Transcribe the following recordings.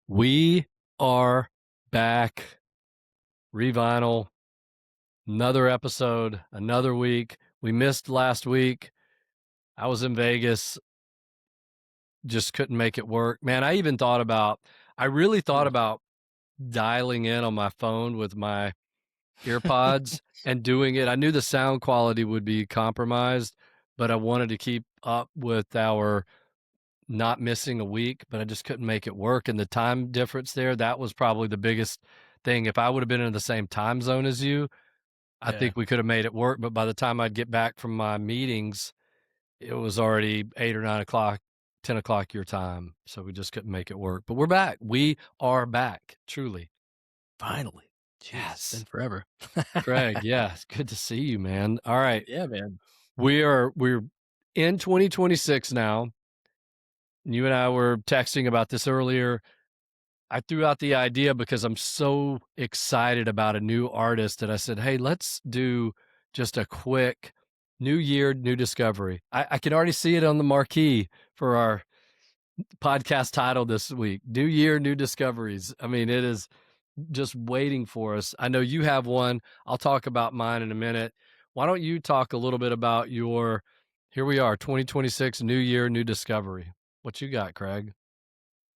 We are back. Revinyl, another episode, another week. We missed last week. I was in Vegas, just couldn't make it work. Man, I really thought about dialing in on my phone with my earpods and doing it. I knew the sound quality would be compromised, but I wanted to keep up with our not missing a week, but I just couldn't make it work. And the time difference there, that was probably the biggest thing. If I would have been in the same time zone as you, I Yeah. think we could have made it work. But by the time I'd get back from my meetings, it was already 8 or 9 o'clock, 10 o'clock your time. So we just couldn't make it work. But we're back. We are back, truly. Finally. Jeez, it's been Yes. forever. Craig, yeah, it's good to see you, man. All right. Yeah, man. We're in 2026 now. You and I were texting about this earlier. I threw out the idea because I'm so excited about a new artist that I said, hey, let's do just a quick new year, new discovery. I can already see it on the marquee for our podcast title this week. New year, new discoveries. I mean, it is just waiting for us. I know you have one. I'll talk about mine in a minute. Why don't you talk a little bit about here we are, 2026, new year, new discovery. What you got, Craig?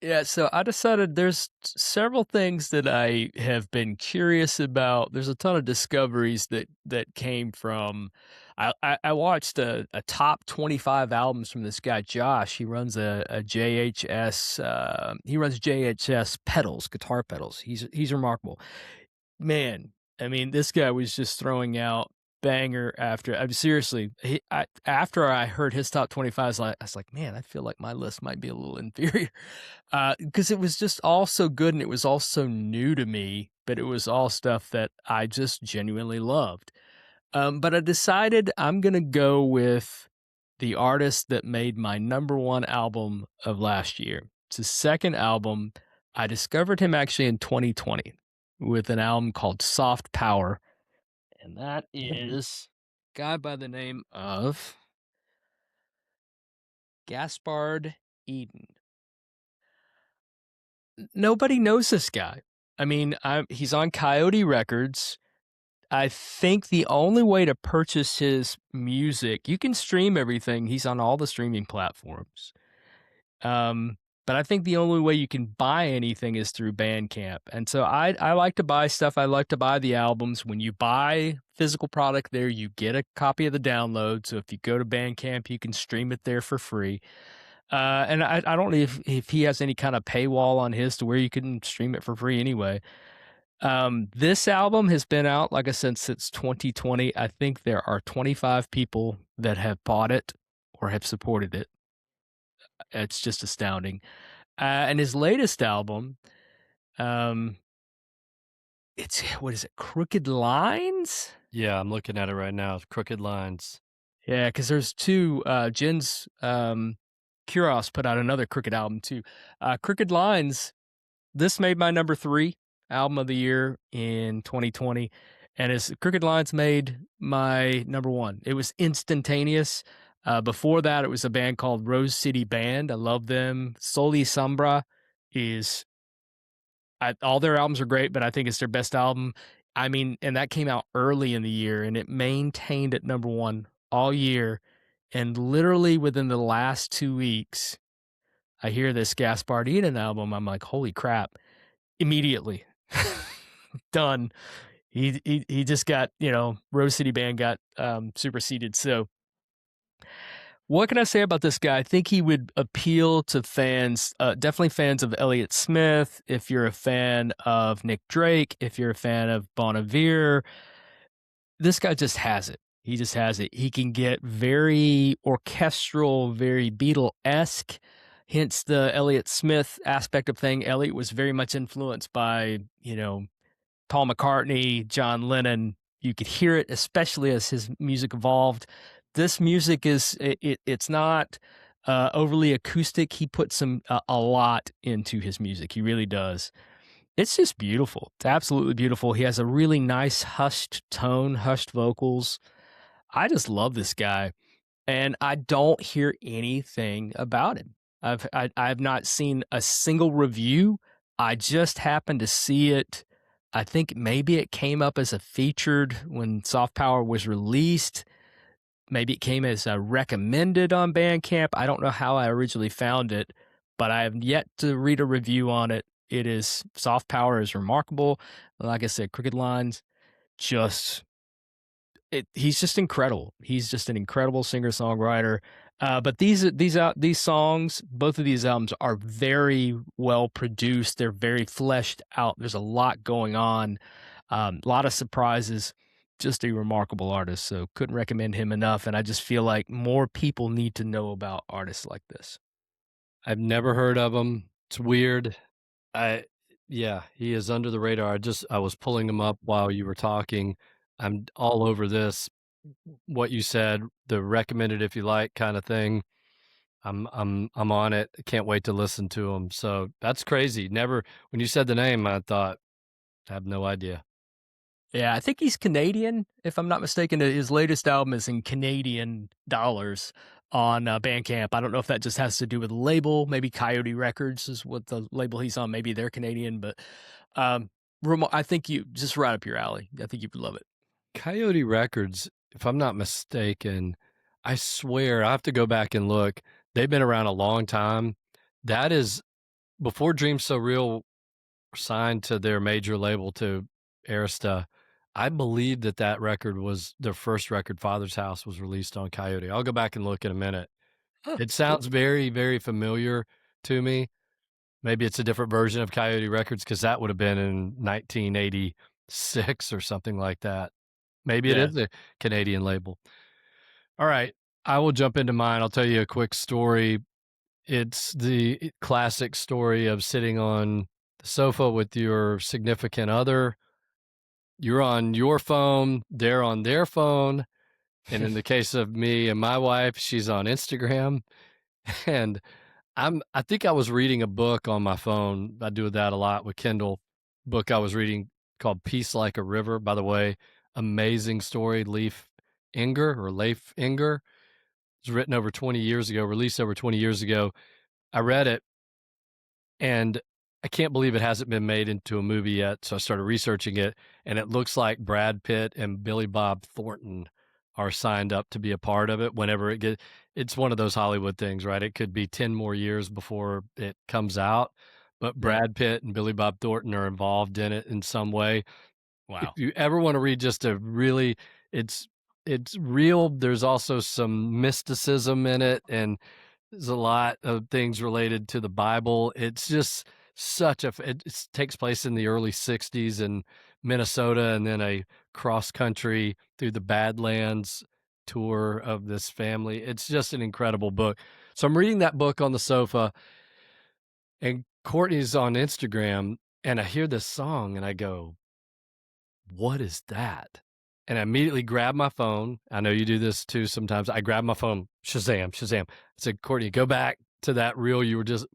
Yeah, so I decided there's several things that I have been curious about. There's a ton of discoveries that came from. I watched a top 25 albums from this guy Josh. He runs a JHS. He runs JHS pedals, guitar pedals. He's remarkable. Man, I mean, this guy was just throwing out banger after. I'm seriously. After I heard his top 25, I was like, man, I feel like my list might be a little inferior, because it was just all so good and it was all so new to me. But it was all stuff that I just genuinely loved. But I decided I'm gonna go with the artist that made my number one album of last year. It's his second album. I discovered him actually in 2020 with an album called Soft Power, and that is a guy by the name of Gaspard Eden. Nobody knows this guy. I mean, he's on Coyote Records. I think the only way to purchase his music, you can stream everything. He's on all the streaming platforms. Um, but I think the only way you can buy anything is through Bandcamp. And so I like to buy stuff. I like to buy the albums. When you buy physical product there, you get a copy of the download. So if you go to Bandcamp, you can stream it there for free. And I don't know if he has any kind of paywall on his to where you can stream it for free anyway. This album has been out, like I said, since 2020. I think there are 25 people that have bought it or have supported it. It's just astounding. And his latest album, um, it's what is it? Crooked Lines? Yeah, I'm looking at it right now. Crooked Lines. Yeah, because there's two. Jen's Kuros put out another Crooked album too. Crooked Lines. This made my number 3 album of the year in 2020, and his Crooked Lines made my number 1. It was instantaneous. Before that, it was a band called Rose City Band. I love them. Soli Sombra is all their albums are great, but I think it's their best album. I mean, and that came out early in the year, and it maintained at number 1 all year. And literally within the last 2 weeks, I hear this Gaspard Eden album. I'm like, holy crap! Immediately, done. He just got, Rose City Band got superseded. So what can I say about this guy? I think he would appeal to fans, definitely fans of Elliott Smith. If you're a fan of Nick Drake, if you're a fan of Bon Iver, this guy just has it. He just has it. He can get very orchestral, very Beatle-esque, hence the Elliott Smith aspect of thing. Elliott was very much influenced by, Paul McCartney, John Lennon. You could hear it, especially as his music evolved. This music it's not overly acoustic. He puts a lot into his music. He really does. It's just beautiful. It's absolutely beautiful. He has a really nice hushed tone, hushed vocals. I just love this guy, and I don't hear anything about him. I've not seen a single review. I just happened to see it. I think maybe it came up as a featured when Soft Power was released. Maybe it came as a recommended on Bandcamp. I don't know how I originally found it, but I have yet to read a review on it. It is Soft Power is remarkable. Like I said, Crooked Lines, just he's just incredible. He's just an incredible singer songwriter. But these songs, both of these albums are very well produced. They're very fleshed out. There's a lot going on, a lot of surprises. Just a remarkable artist. So couldn't recommend him enough. And I just feel like more people need to know about artists like this. I've never heard of him. It's weird. I Yeah, he is under the radar. I was pulling him up while you were talking. I'm all over this. What you said, the recommended if you like kind of thing. I'm on it. Can't wait to listen to him. So that's crazy. Never when you said the name, I thought I have no idea. Yeah, I think he's Canadian, if I'm not mistaken. His latest album is in Canadian dollars on Bandcamp. I don't know if that just has to do with the label. Maybe Coyote Records is what the label he's on. Maybe they're Canadian, but um, I think you just right up your alley. I think you would love it. Coyote Records, if I'm not mistaken, I swear I have to go back and look. They've been around a long time. That is before Dreams So Real signed to their major label to Arista. I believe that record was their first record. Father's House was released on Coyote. I'll go back and look in a minute. Huh, It cool. sounds very, very familiar to me. Maybe it's a different version of Coyote Records because that would have been in 1986 or something like that. Maybe it Yeah. is a Canadian label. All right. I will jump into mine. I'll tell you a quick story. It's the classic story of sitting on the sofa with your significant other. You're on your phone, they're on their phone. And in the case of me and my wife, she's on Instagram. And I think I was reading a book on my phone. I do that a lot with Kindle. Book I was reading called Peace Like a River. By the way, amazing story. Leif Inger. It was written over 20 years ago, released over 20 years ago. I read it and I can't believe it hasn't been made into a movie yet. So I started researching it, and it looks like Brad Pitt and Billy Bob Thornton are signed up to be a part of it whenever it's one of those Hollywood things, right? It could be 10 more years before it comes out, but Yeah. Brad Pitt and Billy Bob Thornton are involved in it in some way. If Wow. you ever want to read just a really it's it's real, there's also some mysticism in it, and there's a lot of things related to the Bible. It's just such it takes place in the early 60s in Minnesota, and then a cross country through the Badlands tour of this family. It's just an incredible book. So I'm reading that book on the sofa, and Courtney's on Instagram, and I hear this song and I go, what is that? And I immediately grab my phone. I know you do this too sometimes. I grab my phone, Shazam, Shazam. I said, Courtney, go back to that reel you were just,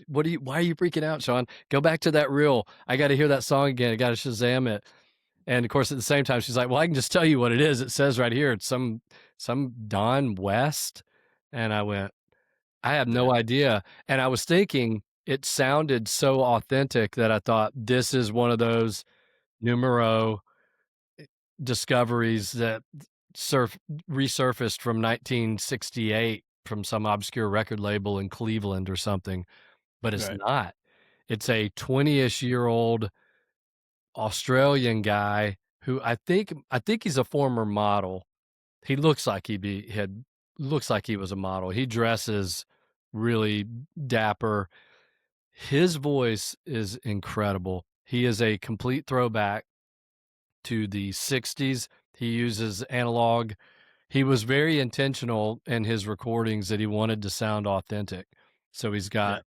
why are you freaking out, Shawn? Go back to that reel. I got to hear that song again. I got to Shazam it. And of course, at the same time, she's like, well, I can just tell you what it is. It says right here, it's some Don West. And I went, I have Yeah. no idea. And I was thinking it sounded so authentic that I thought this is one of those numero discoveries that resurfaced from 1968 from some obscure record label in Cleveland or something, but it's Right. not. It's a 20-ish year old Australian guy who I think he's a former model. He looks like looks like he was a model. He dresses really dapper. His voice is incredible. He is a complete throwback to the 60s. He uses analog. He was very intentional in his recordings that he wanted to sound authentic. So he's Yeah. got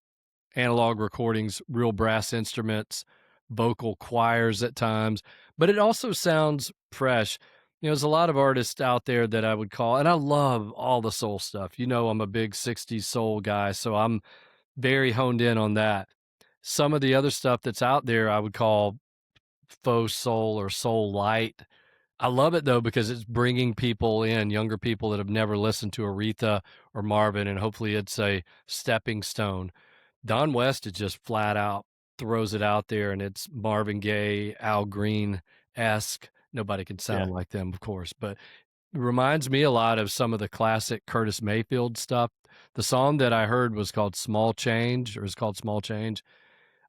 analog recordings, real brass instruments, vocal choirs at times, but it also sounds fresh. There's a lot of artists out there that I would call, and I love all the soul stuff. I'm a big 60s soul guy, so I'm very honed in on that. Some of the other stuff that's out there I would call faux soul or soul light. I love it though because it's bringing people in, younger people that have never listened to Aretha or Marvin, and hopefully it's a stepping stone. Don West is just flat out. throws it out there, and it's Marvin Gaye, Al Green-esque. Nobody can Yeah. sound like them, of course, but it reminds me a lot of some of the classic Curtis Mayfield stuff. The song that I heard was called Small Change, or is called Small Change.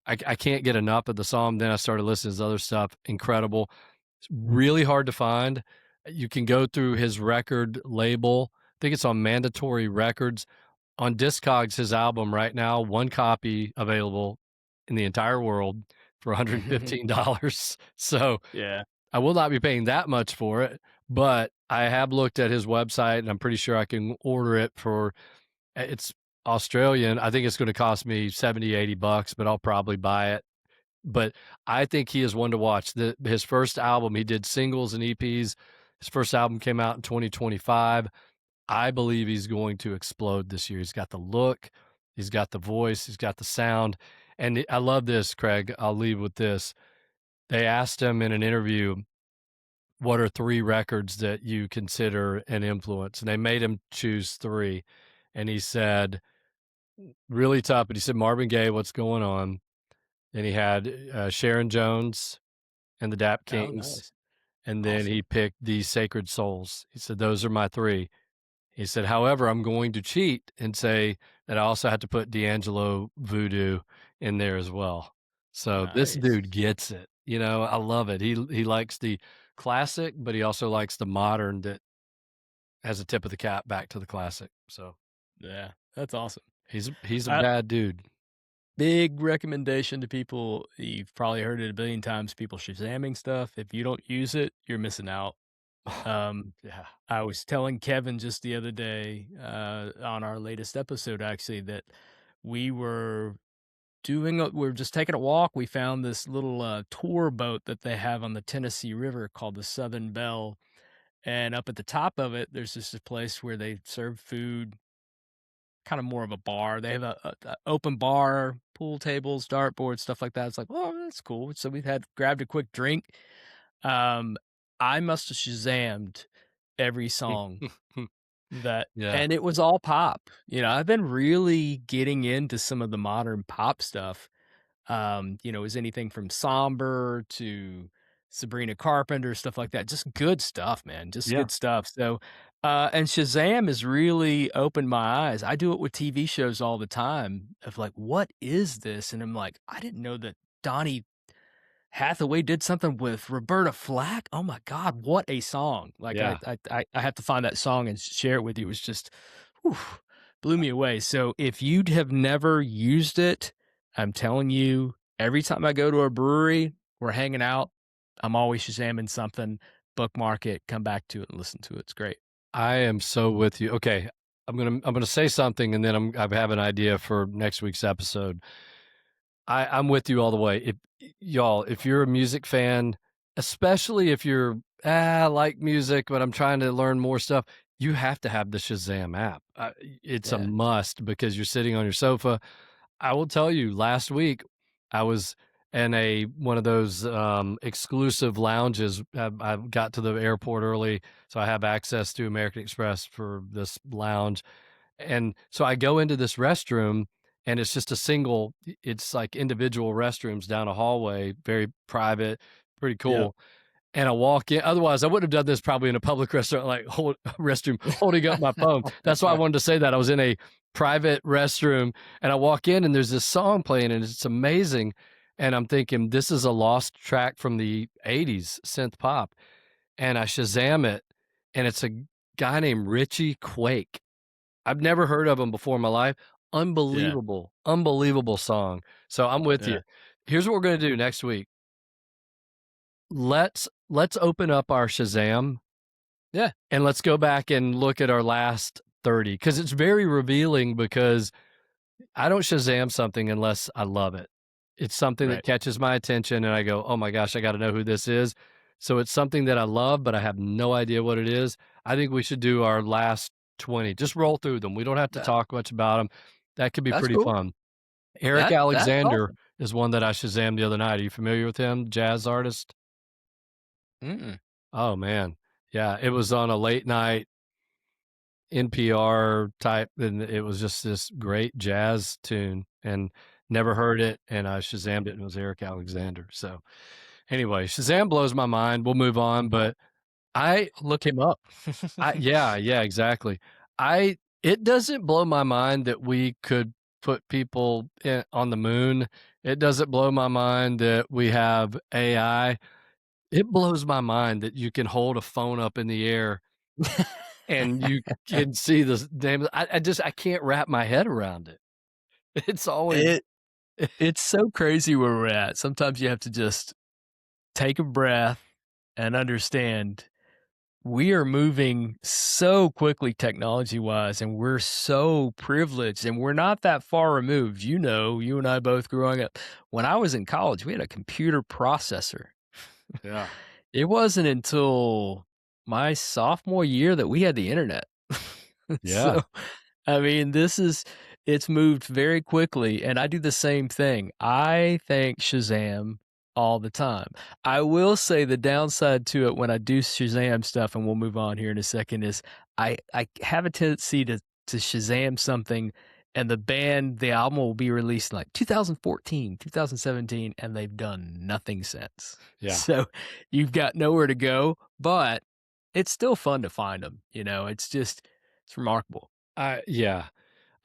I can't get enough of the song. Then I started listening to his other stuff. Incredible. It's really hard to find. You can go through his record label. I think it's on Mandatory Records. On Discogs, his album right now, one copy available in the entire world for $115. So Yeah. I will not be paying that much for it, but I have looked at his website and I'm pretty sure I can order it for it's Australian. I think it's gonna cost me 70, $80, but I'll probably buy it. But I think he is one to watch. His first album, he did singles and EPs. His first album came out in 2025. I believe he's going to explode this year. He's got the look, he's got the voice, he's got the sound. And I love this, Craig. I'll leave with this. They asked him in an interview, what are 3 records that you consider an influence? And they made him choose 3. And he said, really tough, but he said Marvin Gaye, What's Going On? Then he had Sharon Jones and the Dap Oh, Kings. nice. And then Awesome. he picked the Sacred Souls. He said, those are my 3. He said, however, I'm going to cheat and say that I also had to put D'Angelo Voodoo in there as well. So this Nice. dude gets it. You know, I love it. He likes the classic, but he also likes the modern that has a tip of the cap back to the classic. So Yeah, that's awesome. he's a Uh, bad dude. Big recommendation to people. You've probably heard it a billion times. People Shazamming stuff. If you don't use it, you're missing out. Um, Yeah. I was telling Kevin just the other day on our latest episode, actually, that we were we were just taking a walk. We found this little tour boat that they have on the Tennessee River called the Southern Belle. And up at the top of it, there's just a place where they serve food, kind of more of a bar. They have a open bar, pool tables, dartboard, stuff like that. It's like, oh, that's cool. So we had grabbed a quick drink. Um, I must have Shazammed every song that, Yeah. and it was all pop. I've been really getting into some of the modern pop stuff. Is anything from Somber to Sabrina Carpenter, stuff like that. Just good stuff, man. Just Yeah. good stuff. So, and Shazam has really opened my eyes. I do it with TV shows all the time of like, what is this? And I'm like, I didn't know that Donnie Hathaway did something with Roberta Flack. Oh my God, what a song. Like Yeah. I have to find that song and share it with you. It was just, whew, blew me away. So if you have never used it, I'm telling you, every time I go to a brewery, we're hanging out, I'm always Shazamming something, bookmark it, come back to it and listen to it. It's great. I am so with you. Okay. I'm gonna say something and then I have an idea for next week's episode. I'm with you all the way. If you're a music fan, especially if you're, I like music, but I'm trying to learn more stuff, you have to have the Shazam app. It's a Yeah. must because you're sitting on your sofa. I will tell you, last week I was in one of those exclusive lounges. I got to the airport early, so I have access to American Express for this lounge. And so I go into this restroom and it's just it's like individual restrooms down a hallway, very private, pretty Yep. cool. And I walk in. Otherwise, I wouldn't have done this probably in a public restaurant, like restroom, holding up my phone. That's why I wanted to say that. I was in a private restroom, and I walk in, and there's this song playing, and it's amazing. And I'm thinking, this is a lost track from the '80s synth pop. And I Shazam it, and it's a guy named Richie Quake. I've never heard of him before in my life. Yeah. Unbelievable, unbelievable song. So I'm with Yeah. you. Here's what we're gonna do next week. Let's open up our Shazam Yeah. and let's go back and look at our last 30 because it's very revealing because I don't Shazam something unless I love it. It's something that Right. catches my attention and I go, "Oh my gosh, I gotta know who this is." So it's something that I love, but I have no idea what it is. I think we should do our last 20. Just roll through them. We don't have to That, talk much about them. That could be that's pretty cool. fun. Eric That's Alexander awesome. is one that I Shazammed the other night. Are you familiar with him? Jazz artist? Mm-mm. Oh, man. Yeah, it was on a late night NPR type, and it was just this great jazz tune, and never heard it, and I Shazammed it, and it was Eric Alexander. So anyway, Shazam blows my mind. We'll move on, but I Look him up. yeah, exactly. It doesn't blow my mind that we could put people on the moon. It doesn't blow my mind that we have AI. It blows my mind that you can hold a phone up in the air and you can see the damn. I can't wrap my head around it. It's always It it's so crazy where we're at. Sometimes you have to just take a breath and understand we are moving so quickly technology-wise, and we're so privileged, and we're not that far removed. You know, you and I both growing up. When I was in college, we had a computer processor. yeah, It wasn't until my sophomore year that we had the internet. yeah. So, I mean, it's moved very quickly, and I do the same thing. I thank Shazam all the time. I will say the downside to it when I do Shazam stuff, and we'll move on here in a second, is I have a tendency to Shazam something, and the album will be released in like 2014, 2017, and they've done nothing since. Yeah. So you've got nowhere to go, but it's still fun to find them. You know, it's remarkable. Yeah.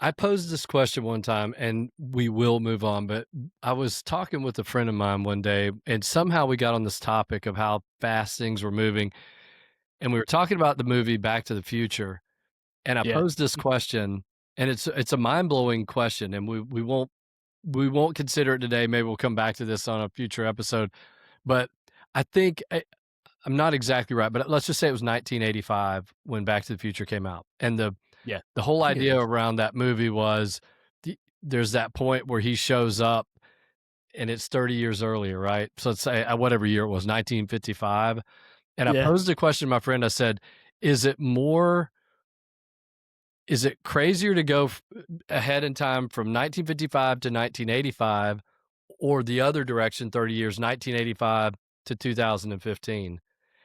I posed this question one time and we will move on, but I was talking with a friend of mine one day and somehow we got on this topic of how fast things were moving. And we were talking about the movie Back to the Future. And I Yeah. posed this question and it's a mind-blowing question and we won't consider it today. Maybe we'll come back to this on a future episode. But I think I'm not exactly right, but let's just say it was 1985 when Back to the Future came out. And Yeah. the whole I think it idea is. around that movie was there's that point where he shows up and it's 30 years earlier, right? So let's say whatever year it was, 1955. And I Yeah. posed a question to my friend. I said, is it more, is it crazier to go ahead in time from 1955 to 1985 or the other direction 30 years, 1985 to 2015?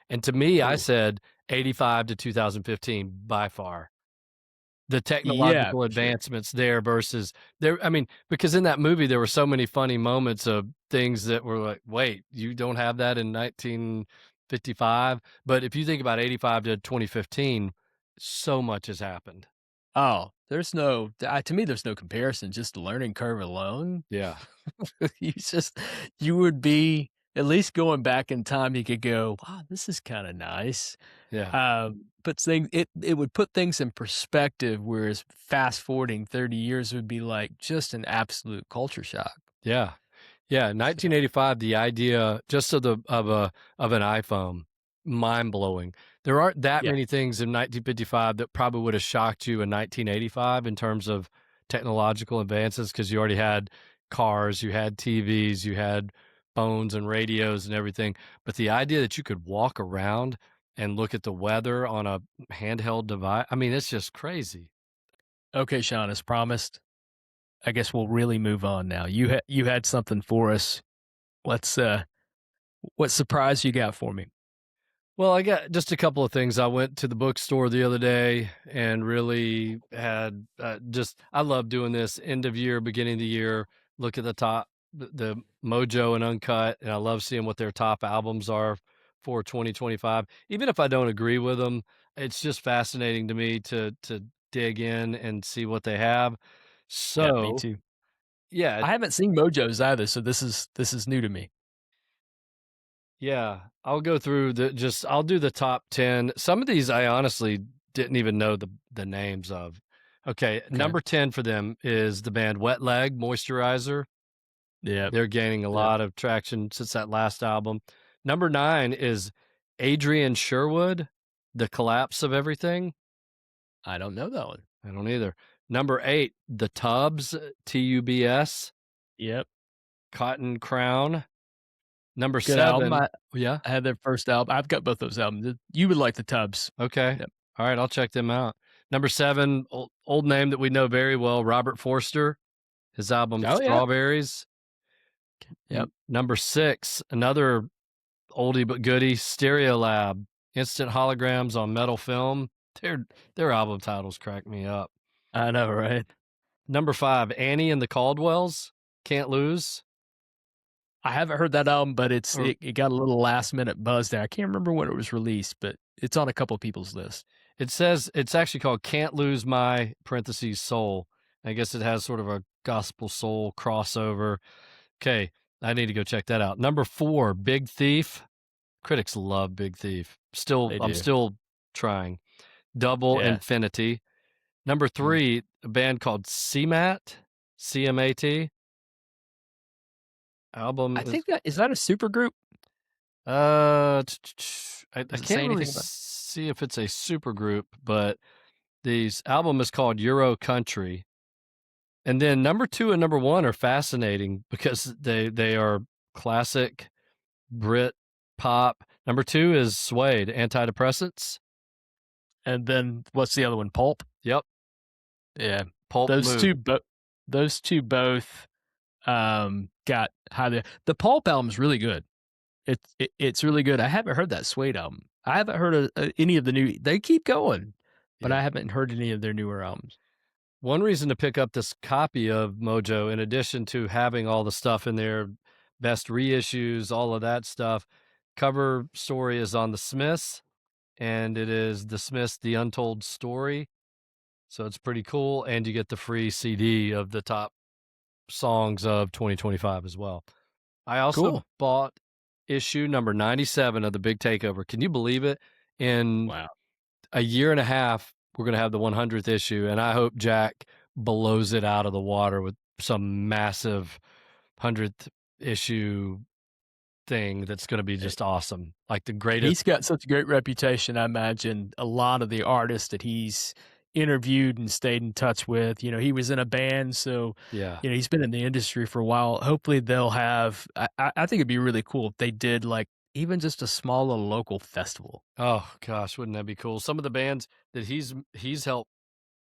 And to me, I Ooh. said 85 to 2015 by far. The Yeah, technological for sure. advancements there versus there I mean, because in that movie, there were so many funny moments of things that were like, "Wait, you don't have that in 1955?" But if you think about 85 to 2015, so much has happened. Oh, to me, there's no comparison, just the learning curve alone. Yeah, You just you would be at least going back in time, you could go, "Wow, this is kinda nice." yeah, But it would put things in perspective, whereas fast forwarding 30 years would be like just an absolute culture shock. yeah. Yeah, So 1985, the idea just of an iPhone, mind-blowing. There aren't that yeah. many things in 1955 that probably would have shocked you in 1985 in terms of technological advances, because you already had cars, you had TVs, you had phones and radios and everything, but the idea that you could walk around and look at the weather on a handheld device, I mean, it's just crazy. Okay, Sean, as promised, I guess we'll really move on now. You had something for us. Let's, what surprise you got for me? Well, I got just a couple of things. I went to the bookstore the other day and really had just, I love doing this end of year, beginning of the year, look at the top, the Mojo and Uncut, and I love seeing what their top albums are for 2025. Even if I don't agree with them, it's just fascinating to me to dig in and see what they have. Yeah, me So, too. yeah, I haven't seen Mojo's either, so this is new to me. yeah, I'll go through I'll do the top 10. Some of these I honestly didn't even know the names of. Okay, Okay. number 10 for them is the band Wet Leg Moisturizer. Yep, They're gaining a yep. lot of traction since that last album. Number 9 is Adrian Sherwood, The Collapse of Everything. I don't know that one. I don't either. Number 8, The Tubs, Tubs, Yep. Cotton Crown. Number Good album. 7, yeah. I had their first album. I've got both those albums. You would like the Tubs. Okay. Yep. All right, I'll check them out. Number 7, old name that we know very well, Robert Forster, his album Oh, yeah. Strawberries. Yep. Number 6, another oldie but goodie, Stereolab, Instant Holograms on Metal Film. Their album titles crack me up. I know, right? Number 5, Annie and the Caldwells. Can't Lose? I haven't heard that album, but Or it got a little last minute buzz there. I can't remember when it was released, but it's on a couple people's list. it says it's actually called Can't Lose My parentheses Soul. I guess it has sort of a gospel soul crossover. Okay, I need to go check that out. Number 4, Big Thief. Critics love Big Thief. They I'm do. still trying. Double Yeah. Infinity. Number Mm. 3, a band called CMAT, CMAT. Album I is think that is that a super group? I Does it say can't really anything about see if it's a super group, but this album is called Euro Country. And then number 2 and number 1 are fascinating because they are classic Brit pop. Number 2 is Suede, Antidepressants. And then what's the other one? Pulp? Yep, Yeah. Pulp Those Mood. 2 those 2 both got high. The Pulp album's really good. It's really good. I haven't heard that Suede album. I haven't heard of, any of the new. They keep going, but Yeah. I haven't heard any of their newer albums. One reason to pick up this copy of Mojo, in addition to having all the stuff in there, best reissues, all of that stuff, cover story is on the Smiths, and it is the Smiths' The Untold Story. So it's pretty cool, and you get the free CD of the top songs of 2025 as well. I also Cool. bought issue number 97 of The Big Takeover. Can you believe it? In Wow. a year and a half, we're going to have the 100th issue, and I hope Jack blows it out of the water with some massive 100th issue thing that's going to be just awesome. Like the greatest. He's got such a great reputation. I imagine a lot of the artists that he's interviewed and stayed in touch with, he was in a band, so Yeah. he's been in the industry for a while. Hopefully they'll have I think it'd be really cool if they did like even just a small little local festival. Oh gosh, wouldn't that be cool? Some of the bands that he's helped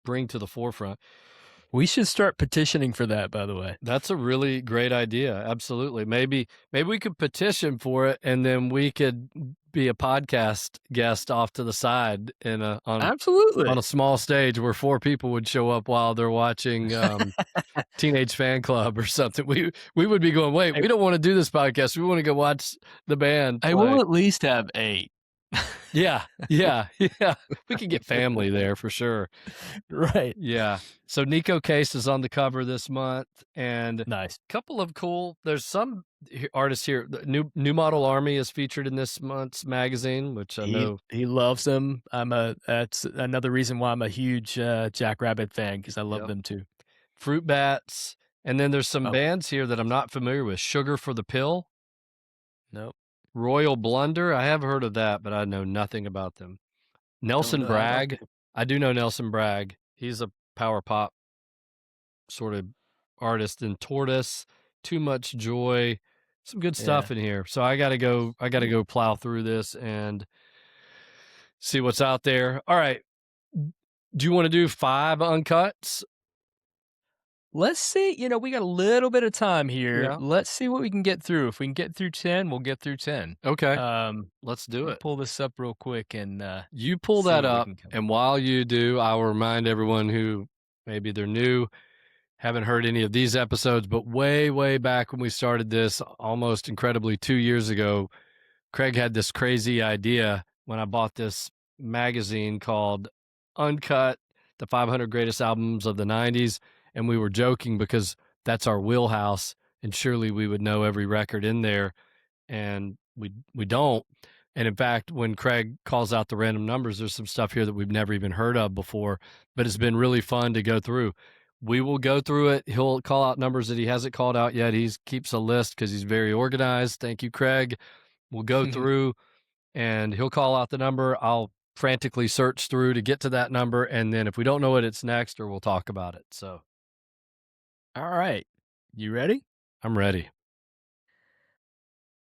bring to the forefront. We should start petitioning for that, by the way. That's a really great idea. Absolutely. Maybe we could petition for it, and then we could be a podcast guest off to the side in on Absolutely. a small stage where 4 people would show up while they're watching Teenage Fan Club or something. We would be going, "Wait, Hey, we don't want to do this podcast. We want to go watch the band hey, play." we'll at least have 8. Yeah. Yeah. Yeah. We could get family there for sure. Right. Yeah. So Nico Case is on the cover this month, and a Nice. couple of cool. There's some artists here. The New Model Army is featured in this month's magazine, which I know. He loves them. That's another reason why I'm a huge Jackrabbit fan because I love Yep. them too. Fruit Bats, and then there's some Oh, bands here that I'm not familiar with. Sugar for the Pill, no, Royal Blunder. I have heard of that, but I know nothing about them. don't Nelson know. I don't Bragg. think. I do know Nelson Bragg. He's a power pop sort of artist. And Tortoise, Too Much Joy, some good Yeah. stuff in here. So I gotta go plow through this and see what's out there. All right. Do you want to do 5 uncuts? Let's see. We got a little bit of time here. Yeah. Let's see what we can get through. If we can get through 10, we'll get through 10. Okay. Let Let's do me it. pull this up real quick and You pull see that what we up, can come. and while you do, I will remind everyone who maybe they're new, haven't heard any of these episodes, but way, way back when we started this, almost incredibly 2 years ago, Craig had this crazy idea when I bought this magazine called Uncut, the 500 greatest albums of the 90s. And we were joking because that's our wheelhouse, and surely we would know every record in there. And we don't. And in fact, when Craig calls out the random numbers, there's some stuff here that we've never even heard of before, but it's been really fun to go through. We will go through it. He'll call out numbers that he hasn't called out yet. He keeps a list because he's very organized. Thank you, Craig. We'll go through and he'll call out the number. I'll frantically search through to get to that number. And then if we don't know it, it's next, or we'll talk about it. So All right. You ready? I'm ready.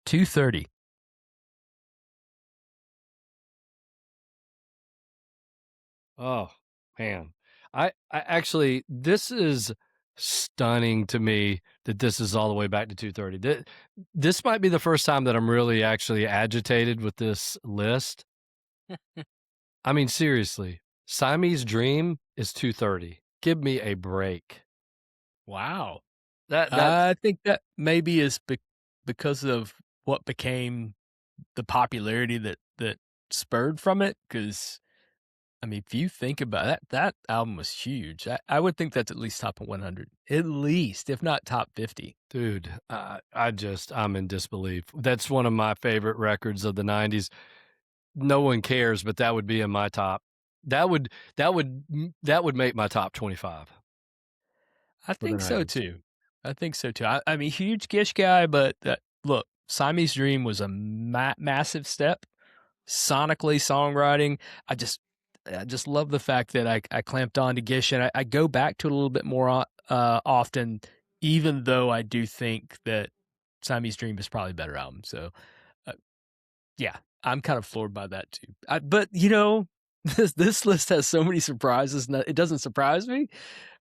230. Oh, man. I actually, this is stunning to me that this is all the way back to 230. This might be the first time that I'm really actually agitated with this list. I mean, seriously, Siamese Dream is 230. Give me a break. Wow. That's I think that maybe is because of what became the popularity that spurred from it. Because I mean, if you think about that, that album was huge. I would think that's at least top 100, at least, if not top 50. dude, I'm in disbelief. That's one of my favorite records of the '90s. No one cares, but that would be in my top. That would make my top 25 I for the think so '90s. too. I think so too. I mean, huge Gish guy, but look, Siamese Dream was a massive step sonically, songwriting. I just, I just love the fact that I clamped on to Gish, and I go back to it a little bit more often, even though I do think that Siamese Dream is probably a better album. So, uh, yeah, I'm kind of floored by that too. But you know, this list has so many surprises. It doesn't surprise me.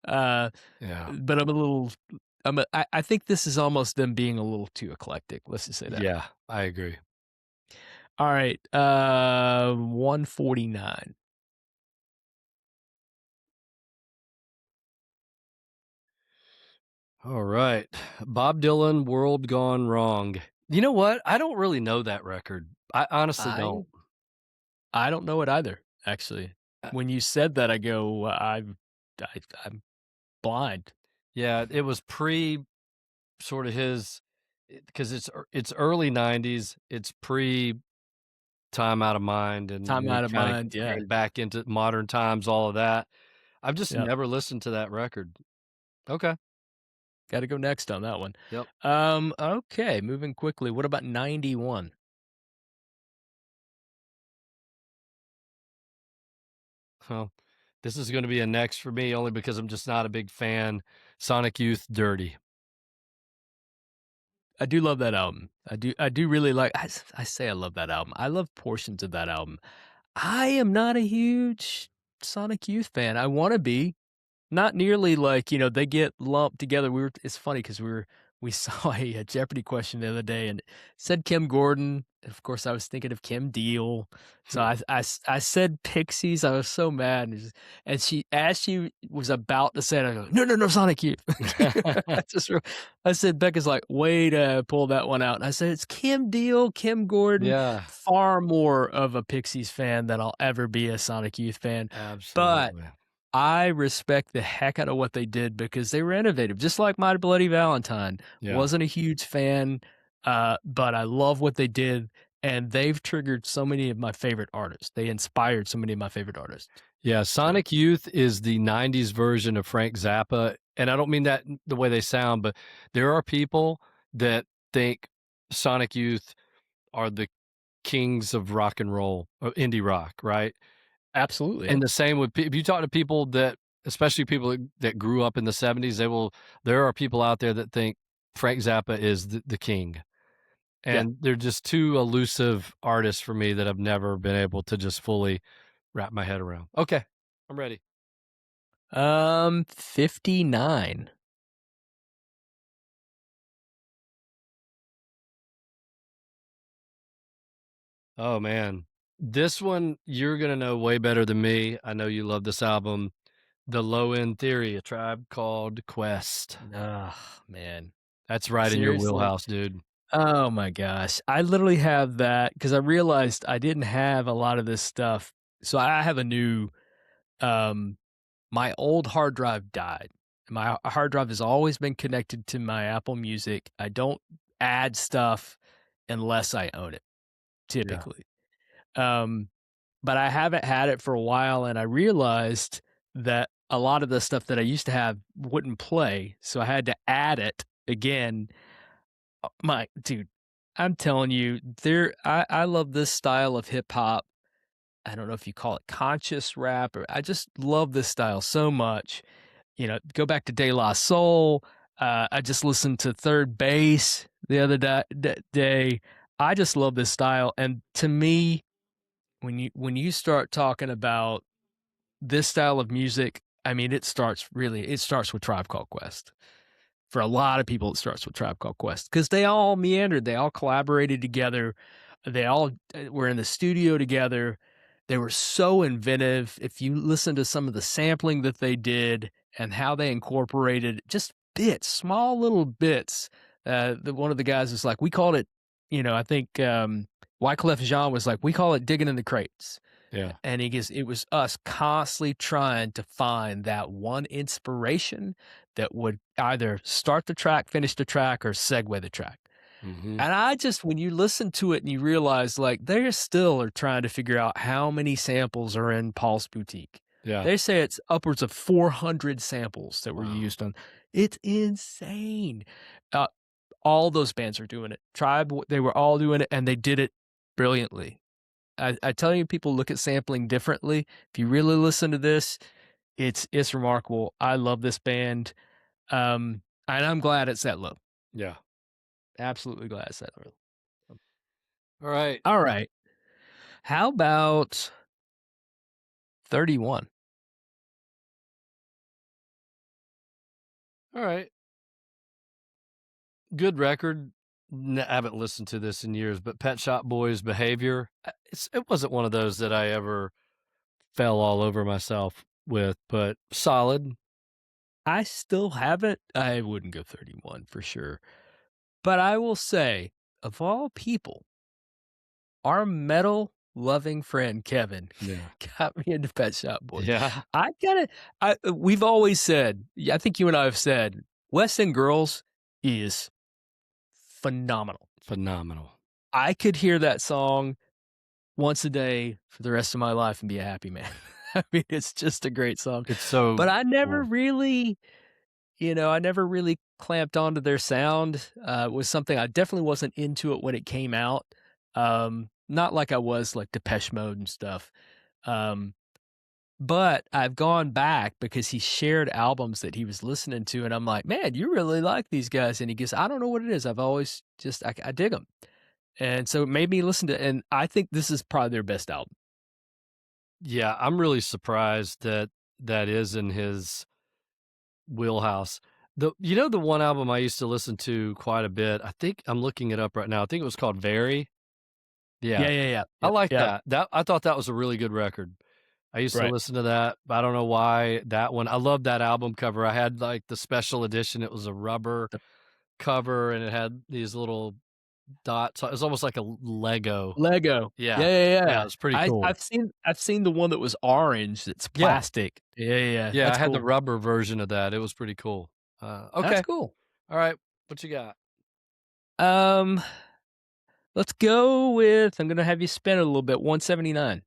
Uh, Yeah. but I'm a little. I think this is almost them being a little too eclectic. Let's just say that. Yeah, I agree. All right, 149. All right. Bob Dylan, World Gone Wrong. You know what? I don't really know that record. I honestly don't. I I don't know it either. Actually, Uh, when you said that, I go, I'm blind. yeah, it was pre sort of his because it's early '90s. It's pre Time Out of Mind and Time me out of kinda mind. Yeah, comparing back into modern times, all of that. I've just yeah. never listened to that record. Okay. Got to go next on that one. Yep. Okay, moving quickly. What about 91? Well, this is gonna be a next for me only because I'm just not a big fan. Sonic Youth, Dirty. I do love that album. I do really like. I say I love that album. I love portions of that album. I am not a huge Sonic Youth fan. I want to be. Not nearly like, you know, they get lumped together. It's funny because we saw a Jeopardy question the other day and it said Kim Gordon. Of course, I was thinking of Kim Deal. So I said Pixies. I was so mad. And she, as she was about to say it, I go, no, no, no, Sonic Youth. I just, I said, Becca's like, way to pull that one out. And I said, it's Kim Deal, Kim Gordon, Yeah, far more of a Pixies fan than I'll ever be a Sonic Youth fan. But absolutely. I respect the heck out of what they did because they were innovative, just like My Bloody Valentine. Yeah. Wasn't a huge fan, but I love what they did, and they've triggered so many of my favorite artists. They inspired so many of my favorite artists. Yeah, So Sonic Youth is the '90s version of Frank Zappa, and I don't mean that the way they sound, but there are people that think Sonic Youth are the kings of rock and roll, or indie rock, right? absolutely, yeah. And the same with if you talk to people that especially people that grew up in the '70s, there are people out there that think Frank Zappa is the king, Yeah. and they're just 2 elusive artists for me that I've never been able to just fully wrap my head around. Okay, I'm ready. 59. Oh, man. This one, you're gonna know way better than me. I know you love this album, The Low End Theory, A Tribe Called Quest. Oh, man. That's right in your Seriously? wheelhouse, dude. Oh my gosh. I literally have that because I realized I didn't have a lot of this stuff. So I have a new um my old hard drive died. My hard drive has always been connected to my Apple Music. I don't add stuff unless I own it, Yeah. typically. Um, but I haven't had it for a while, and I realized that a lot of the stuff that I used to have wouldn't play, so I had to add it again. My dude, I'm telling you, I love this style of hip hop. I don't know if you call it conscious rap or I just love this style so much. You know, go back to De La Soul. I just listened to Third Base the other day. I just love this style, and to me, when you start talking about this style of music, I mean, it starts with Tribe Called Quest. For a lot of people, it starts with Tribe Called Quest because they all meandered, they all collaborated together, they all were in the studio together. They were so inventive. If you listen to some of the sampling that they did and how they incorporated just bits, small little bits. One of the guys was like, we called it, I think Wyclef Jean was like, we call it digging in the crates. Yeah. And he goes, it was us constantly trying to find that one inspiration that would either start the track, finish the track, or segue the track. Mhm. And I just, when you listen to it and you realize, like, they still are trying to figure out how many samples are in Paul's Boutique. Yeah. They say it's upwards of 400 samples that were Wow. used on. It's insane. Uh, all those bands are doing it. Tribe, they were all doing it, and they did it brilliantly. I tell you, people look at sampling differently. If you really listen to this, it's remarkable. I love this band, and I'm glad it's that low. Yeah. Absolutely glad it's that low. All right. All right. How about 31? All right. Good record. I haven't listened to this in years, but Pet Shop Boys' Behavior, it wasn't one of those that I ever fell all over myself with, but solid. I still haven't. I wouldn't go 31 for sure. But I will say, of all people, our metal loving friend Kevin Yeah. got me into Pet Shop Boys. Yeah. We've always said, I think you and I have said, West End Girls is phenomenal. Phenomenal. I could hear that song once a day for the rest of my life and be a happy man. I mean, it's just a great song. It's so But I never cool. really, I never really clamped onto their sound. It was something I definitely wasn't into it when it came out. Not like I was like Depeche Mode and stuff. Um, but I've gone back because he shared albums that he was listening to, and I'm like, man, you really like these guys. And he goes, I don't know what it is. I've always just, I dig them. And so it made me listen to, and I think this is probably their best album. Yeah, I'm really surprised that that is in his wheelhouse. The one album I used to listen to quite a bit, I think I'm looking it up right now. I think it was called Very. Yeah. Yeah, yeah, yeah. I Yep, like yep. that. I thought that was a really good record. I used to Right. listen to that. I don't know why that one. I love that album cover. I had like the special edition. It was a rubber The cover and it had these little dots. It was almost like a Lego. Lego. Yeah. Yeah, yeah, Yeah, it yeah. was pretty cool. I've seen the one that was orange that's Yeah. plastic. Yeah, yeah, yeah. Yeah, I That's had the cool. rubber version of that. It was pretty cool. That's Okay. cool. All right. What you got? Um, let's go with, I'm gonna have you spin it a little bit, 179.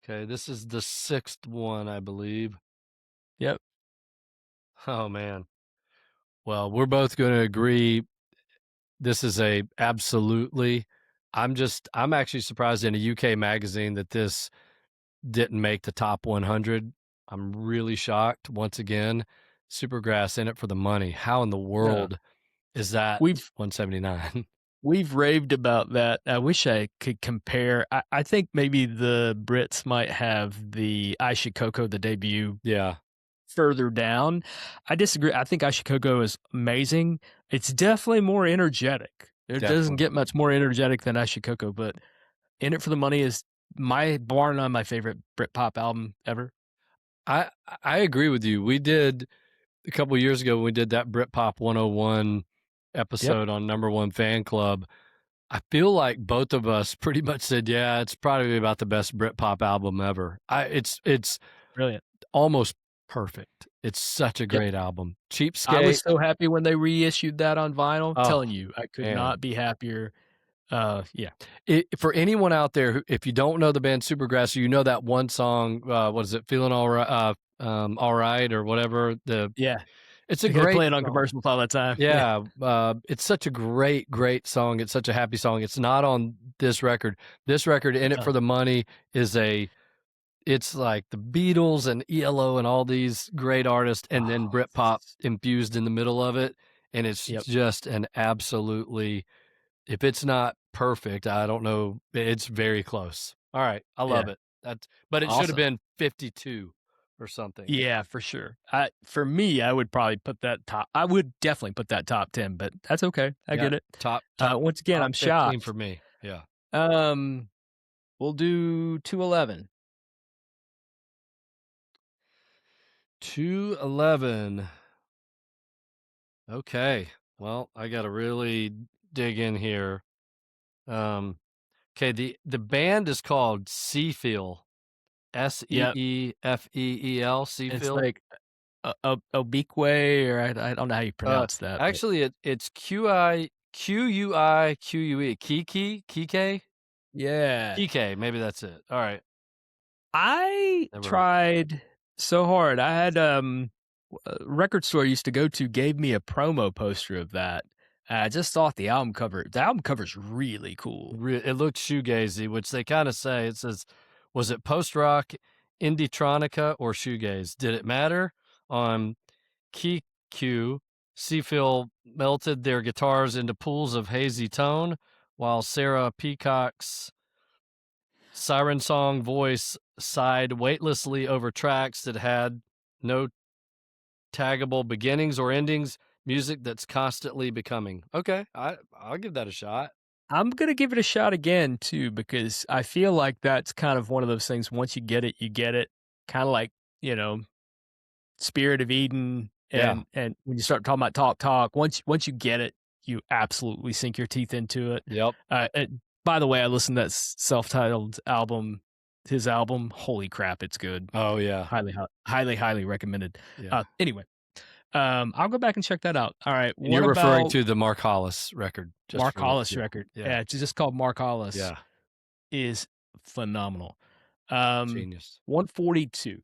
Okay, this is the 6th one, I believe. Yep. Oh, man. Well, we're both gonna agree this is a absolutely. I'm actually surprised in a UK magazine that this didn't make the top 100. I'm really shocked once again. Supergrass In It for the Money. How in the Yeah. world is that We've 179? we've raved about that. I wish I could compare. I think maybe the Brits might have the Aisha the debut, Yeah, further down. I disagree. I think Ashikoko is amazing. It's definitely more energetic. It doesn't definitely. get much more energetic than Ashikoko, but In It for the Money is my bar none my favorite Britpop album ever. I I agree with you. We did a couple years ago when we did that Britpop 101 Yep, episode on Number One Fan Club. I feel like both of us pretty much said, "Yeah, it's probably about the best Britpop album ever." It's brilliant. almost perfect. It's such a Yep. great album. I was Cheapskate. so happy when they reissued that on vinyl. Oh, Telling you, I could man. not be happier. Yeah. For anyone out there who, if you don't know the band Supergrass, you know that one song. What is it? Feeling all right, all right, or whatever. Yeah. It's a They play great it on song. commercials all the time. Yeah. Yeah, it's such a great, great song. It's such a happy song. It's not on this record. This record, In It No. for the Money, is it's like the Beatles and ELO and all these great artists, and then Oh, Britpop infused in the middle of it, and it's yep. just an absolutely, if it's not perfect, I don't know, it's very close. All right, I love Yeah. it. But it should have Awesome. been 52 or something. Yeah, for sure. For me, I would probably put that top. I would definitely put that top 10, but that's okay. I Yeah, get it. top Once again, top I'm 15 for shocked. me. Yeah. Um, we'll do 211. 211. Okay. Well, I got to really dig in here. Um, okay. The band is called Seafeel. Yep. Seefeel. It's Seafeel. like Obique, or I don't know how you pronounce that, but Actually, it's Quique. Kike. yeah. Kike. Maybe that's it. All right. I Never heard. tried so hard. I had, a record store I used to go to gave me a promo poster of that. I just thought the album cover's really cool. It looked shoegazy, which they kind of say. It says, was it post rock, indie-tronica, or shoegaze? Did it matter? On KQ, Seafield melted their guitars into pools of hazy tone, while Sarah Peacock's siren song voice sighed weightlessly over tracks that had no taggable beginnings or endings, music that's constantly becoming. Okay, I'll give that a shot. I'm gonna give it a shot again too, because I feel like that's kind of one of those things, once you get it, you get it. Kinda like, you know, Spirit of Eden, Yeah. and when you start talking about Talk, once you get it, you absolutely sink your teeth into it. Yep. By the way, I listened to that self-titled album, his album. Holy crap, it's good. Oh yeah. Highly recommended. Yeah. Anyway, I'll go back and check that out. All right, And what you're referring about to the Mark Hollis record, just Mark for the Hollis record? yeah, Yeah, it's just called Mark Hollis. yeah, Is phenomenal. genius. 142.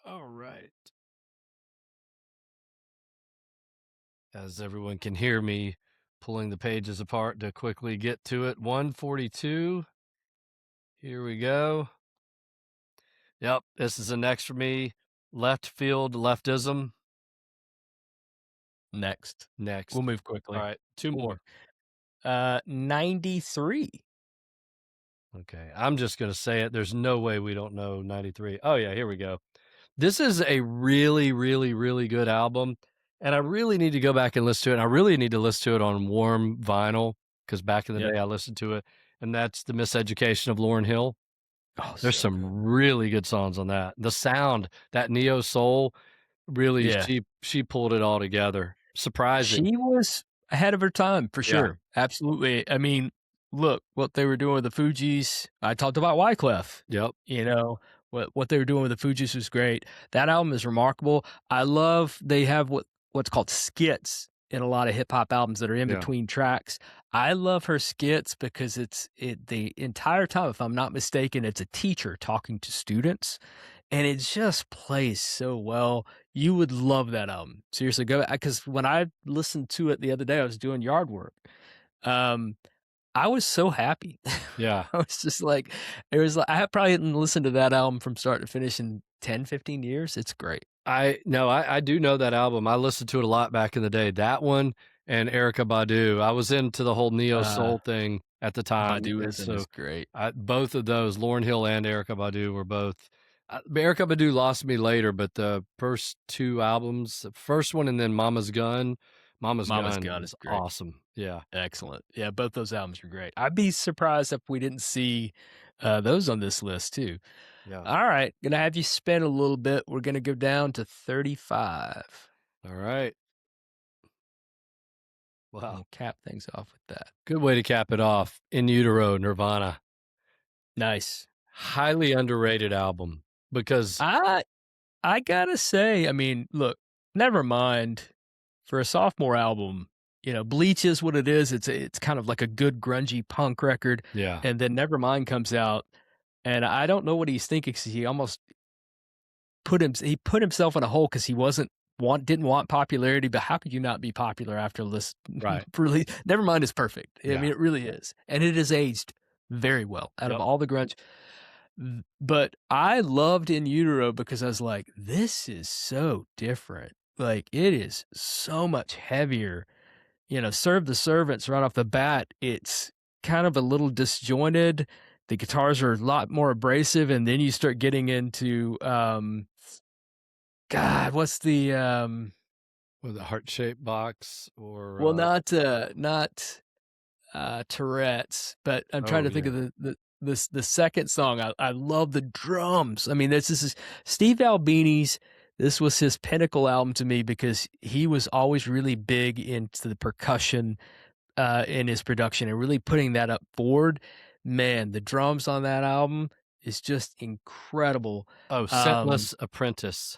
All right. As everyone can hear me pulling the pages apart to quickly get to it. 142. Here we go. Yep, this is the next for me. Left field leftism. Next. We'll Next. move All quickly. right, two more. 93. Okay, I'm just gonna say it. There's no way we don't know 93. Oh yeah, here we go. This is a really, really, really good album, and I really need to go back and listen to it, and I really need to listen to it on warm vinyl, because back in the Yep. day, I listened to it, and that's The Miseducation of Lauryn Hill. Oh, There's so some good. really good songs on that. The sound, that neo soul, really, Yeah. she pulled it all together. Surprising. She was ahead of her time for Yeah. sure. Absolutely. I mean, look what they were doing with the Fugees. I talked about Wyclef. Yep. You know, what they were doing with the Fugees was great. That album is remarkable. I love they have what's called skits in a lot of hip hop albums that are in Yeah. between tracks. I love her skits because the entire time, if I'm not mistaken, it's a teacher talking to students, and it just plays so well. You would love that album. Seriously, go because when I listened to it the other day, I was doing yard work. Um, I was so happy. Yeah. I was just like, it was like I have probably hadn't listened to that album from start to finish in 10, 15 years. It's great. I do know that album. I listened to it a lot back in the day. That one and Erica Badu. I was into the whole neo Uh, soul thing at the time, and Baduizm so is great. both of those, Lauryn Hill and Erica Badu, were both. Erica Badu lost me later, but the first two albums, the first one and then Mama's Mama's Gun Gun is is great. awesome. Yeah, Excellent. Yeah, both those albums are great. I'd be surprised if we didn't see those on this list too. yeah. All right, gonna have you spin a little bit. We're gonna go down to 35. All right. And Wow. we'll cap things off with that. Good way to cap it off. In Utero, Nirvana. Nice. Highly underrated album because I I gotta say, I mean, look, never mind for a sophomore album. Bleach is what it is. It's kind of like a good grungy punk record, yeah, and then Nevermind comes out, and I don't know what he's thinking. 'Cause he almost he put himself in a hole because he didn't want popularity. But how could you not be popular after this right. release? Nevermind is perfect. I Yeah. mean, it really is, and it has aged very well out of Yep. all the grunge. But I loved In Utero because I was like, this is so different. Like, it is so much heavier. Serve the Servants right off the bat. It's kind of a little disjointed. The guitars are a lot more abrasive, and then you start getting into God, what's the With a heart-shaped box or well, not Tourette's, but I'm trying oh to think yeah, of the second song. I love the drums. I mean, this is Steve Albini's. this was his pinnacle album to me because he was always really big into the percussion in his production and really putting that up forward. Man, the drums on that album is just incredible. Oh, Um, Scentless Apprentice.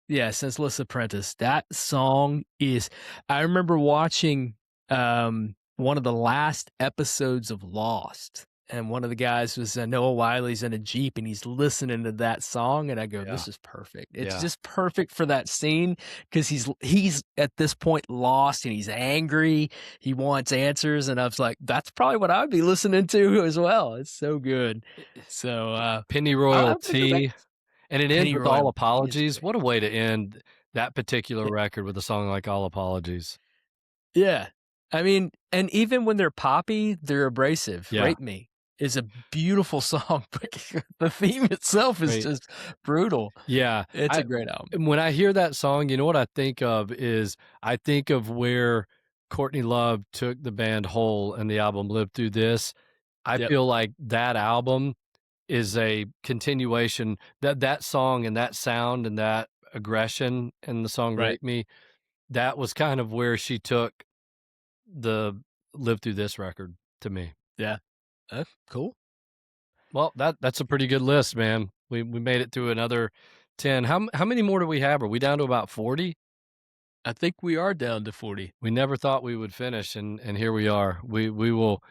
yeah, Senseless Apprentice. That song is I remember watching one of the last episodes of Lost, and one of the guys was Noah Wiley's in a Jeep and he's listening to that song, and I go, Yeah, "This is perfect." It's yeah. just perfect for that scene because he's at this point lost and he's angry. He wants answers, and I was like, "That's probably what I'd be listening to as well." It's so good. So Pennyroyal I'll have to go back. Tea, and it ends Penny with All Royalty is Apologies. great. What a way to end that particular record with a song like All Apologies. Yeah. I mean, and even when they're poppy, they're abrasive. Yeah, "Rape Me" is a beautiful song, but the theme itself is great. just brutal. Yeah, It's I a great album. when I hear that song, you know what I think of is I think of where Courtney Love took the band Hole and the album Live Through This. I Yep, feel like that album is a continuation that song and that sound and that aggression in the song right. Rape Me, that was kind of where she took the Live Through This record to me. Yeah. Cool. Well, that's a pretty good list, man. We made it through another 10. How many more do we have? Are we down to about 40? I think we are down to 40. We never thought we would finish, and here we are. We will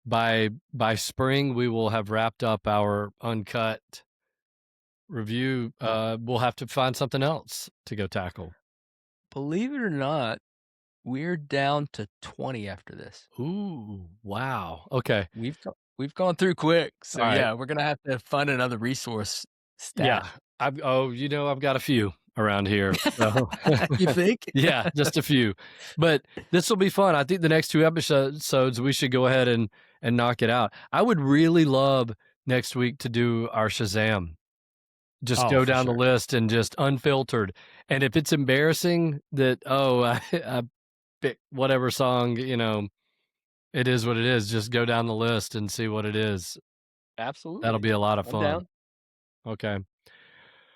by spring, we will have wrapped up our Uncut review. We'll have to find something else to go tackle. Believe it or not, we're down to 20 after this. Ooh, wow. Okay. We've gone through quick, so, All right. yeah, we're gonna have to find another resource Yeah. stash. I've got a few around here. So You think? yeah, just a few. But this will be fun. I think the next 2 episodes, we should go ahead and knock it out. I would really love next week to do our Shazam. Just Oh, go for down the sure. list and just unfiltered. And if it's embarrassing that, oh, I picked whatever song, it is what it is. Just go down the list and see what it is. That'll Absolutely. be a lot of I'm fun. down. Okay.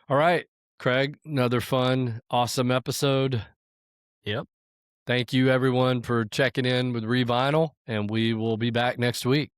All right, Craig, another fun, awesome episode. Yep. Thank you, everyone, for checking in with Revinyl, and we will be back next week.